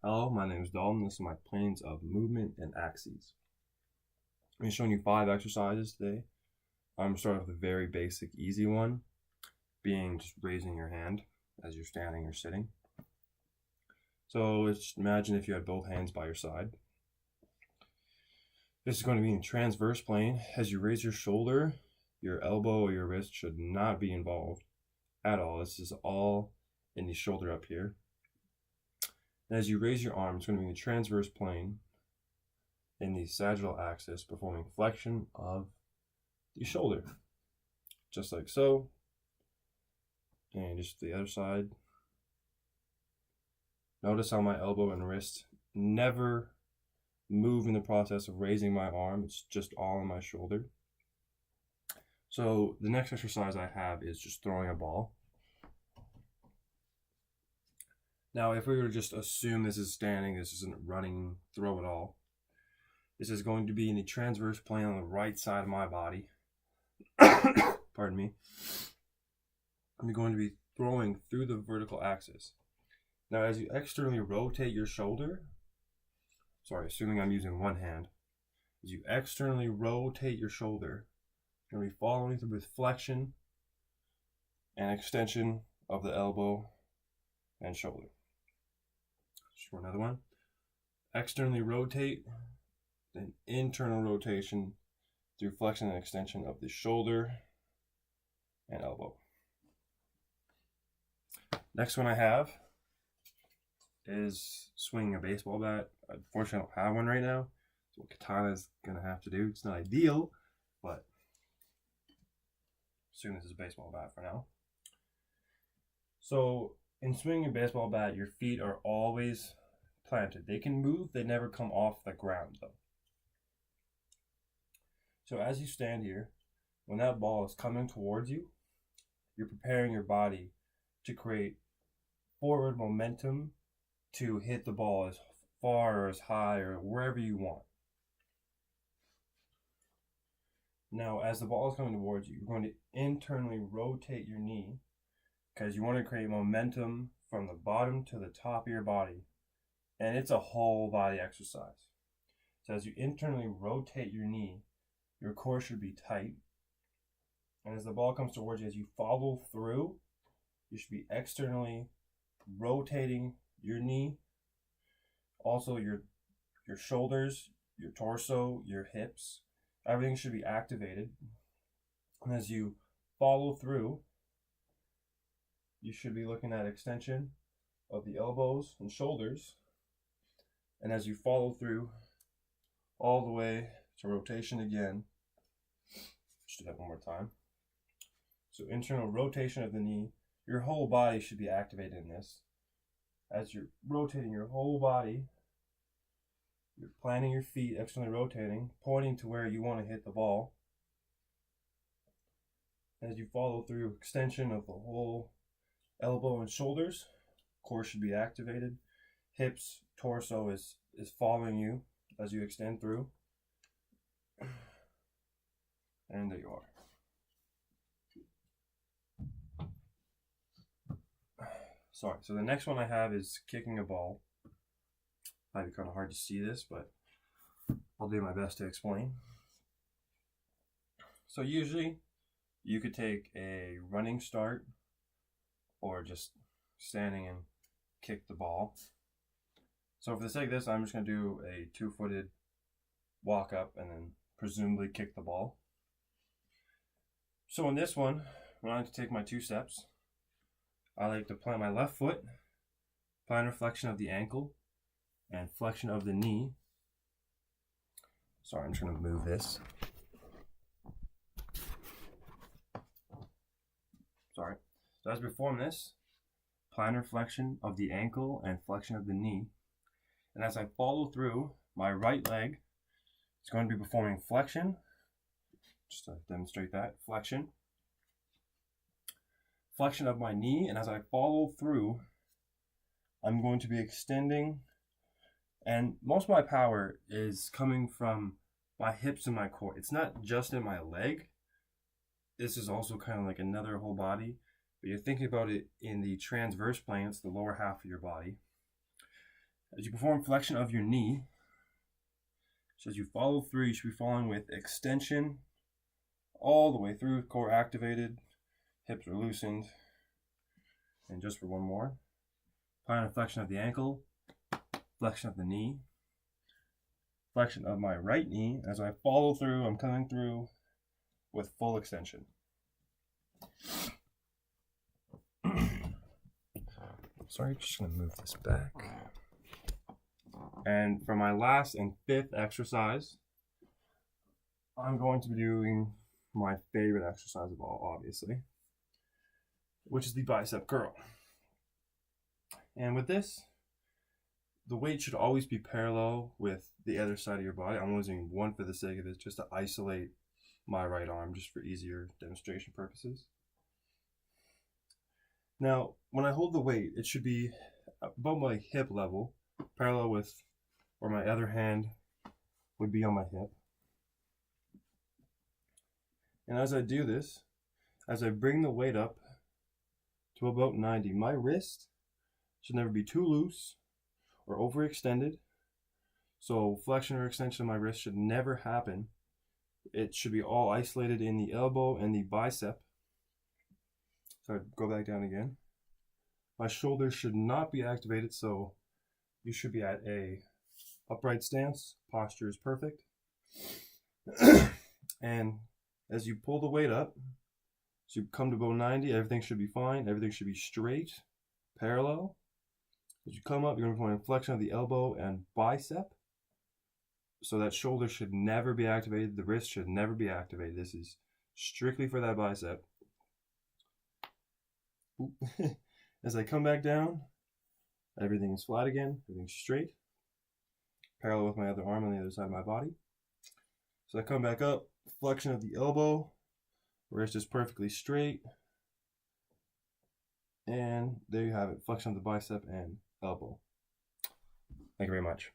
Hello, my name is Dalton. This is my planes of movement and axes. I'm showing you 5 exercises today. I'm going to start with a very basic, easy one, being just raising your hand as you're standing or sitting. So let's imagine if you had both hands by your side. This is going to be in transverse plane. As you raise your shoulder, your elbow or your wrist should not be involved at all. This is all in the shoulder up here. And as you raise your arm, it's going to be in the transverse plane in the sagittal axis, performing flexion of the shoulder, just like so. And just the other side. Notice how my elbow and wrist never move in the process of raising my arm. It's just all on my shoulder. So the next exercise I have is just throwing a ball. Now, if we were to just assume this is standing, this isn't running throw at all. This is going to be in the transverse plane on the right side of my body. Pardon me. I'm going to be throwing through the vertical axis. Now, as you externally rotate your shoulder, assuming I'm using one hand, as you externally rotate your shoulder, you're going to be following through with flexion and extension of the elbow and shoulder. Just for another one. Externally rotate, then internal rotation through flexion and extension of the shoulder and elbow. Next one I have is swinging a baseball bat. Unfortunately, I don't have one right now. So what katana's gonna have to do. It's not ideal, but assume this is a baseball bat for now. So in swinging a baseball bat, your feet are always planted. They can move, they never come off the ground though. So as you stand here, when that ball is coming towards you, you're preparing your body to create forward momentum to hit the ball as far or as high or wherever you want. Now, as the ball is coming towards you, you're going to internally rotate your knee because you want to create momentum from the bottom to the top of your body. And it's a whole body exercise. So as you internally rotate your knee, your core should be tight. And as the ball comes towards you, as you follow through, you should be externally rotating your knee. Also your shoulders, your torso, your hips, everything should be activated. And as you follow through, you should be looking at extension of the elbows and shoulders. And as you follow through all the way to rotation again, just do that one more time. So internal rotation of the knee, your whole body should be activated in this. As you're rotating your whole body, you're planting your feet, externally rotating, pointing to where you want to hit the ball. As you follow through extension of the whole elbow and shoulders, core should be activated. Hips, torso is following you as you extend through. And there you are. Sorry, so the next one I have is kicking a ball. Might be kind of hard to see this, but I'll do my best to explain. So usually you could take a running start or just standing and kick the ball. So for the sake of this, I'm just going to do a 2-footed walk up and then presumably kick the ball. So in this one, when I like to take my 2 steps, I like to plant my left foot, plantar flexion of the ankle, and flexion of the knee. Sorry, I'm just going to move this. Sorry. So as we perform this, plantar flexion of the ankle and flexion of the knee. And as I follow through, my right leg is going to be performing flexion. Just to demonstrate that, flexion of my knee, and as I follow through, I'm going to be extending, and most of my power is coming from my hips and my core. It's not just in my leg. This is also kind of like another whole body, but you're thinking about it in the transverse plane, it's the lower half of your body. As you perform flexion of your knee, so as you follow through, you should be following with extension all the way through, core activated, hips are loosened. And just for one more, final flexion of the ankle, flexion of the knee, flexion of my right knee. As I follow through, I'm coming through with full extension. Sorry, just gonna move this back. And for my last and fifth exercise, I'm going to be doing my favorite exercise of all, obviously, which is the bicep curl. And with this, the weight should always be parallel with the other side of your body. I'm using one for the sake of this, just to isolate my right arm, just for easier demonstration purposes. Now, when I hold the weight, it should be above my hip level, parallel with where my other hand would be on my hip. And as I do this, as I bring the weight up to about 90, my wrist should never be too loose or overextended. So flexion or extension of my wrist should never happen. It should be all isolated in the elbow and the bicep. So I go back down again. My shoulders should not be activated, so you should be at a upright stance. Posture is perfect. And as you pull the weight up, so you come to about 90, everything should be fine. Everything should be straight, parallel. As you come up, you're going to perform a flexion of the elbow and bicep. So that shoulder should never be activated. The wrist should never be activated. This is strictly for that bicep. As I come back down, everything is flat again. Everything's straight. Parallel with my other arm on the other side of my body. So I come back up, flexion of the elbow. Wrist is perfectly straight. And there you have it, flexion of the bicep and elbow. Thank you very much.